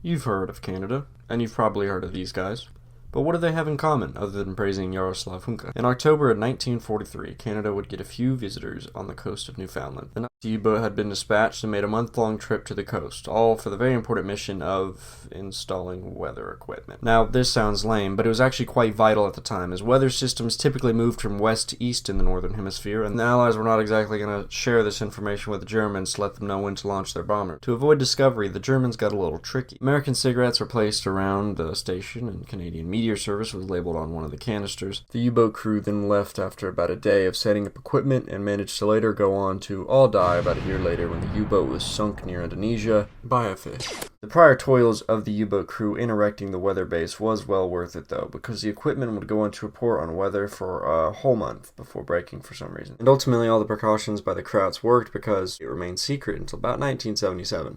You've heard of Canada, and you've probably heard of these guys. But what do they have in common other than praising Yaroslav Hunka? In October of 1943, Canada would get a few visitors on the coast of Newfoundland. The Nazi U-boat had been dispatched and made a month-long trip to the coast, all for the very important mission of installing weather equipment. Now, this sounds lame, but it was actually quite vital at the time, as weather systems typically moved from west to east in the northern hemisphere, and the Allies were not exactly going to share this information with the Germans to let them know when to launch their bomber. To avoid discovery, the Germans got a little tricky. American cigarettes were placed around the station, and Canadian meteor service was labeled on one of the canisters. The U-boat crew then left after about a day of setting up equipment and managed to later go on to all die about a year later when the U-boat was sunk near Indonesia by a fish. The prior toils of the U-boat crew in erecting the weather base was well worth it though, because the equipment would go on to report on weather for a whole month before breaking for some reason. And ultimately all the precautions by the Krauts worked because it remained secret until about 1977.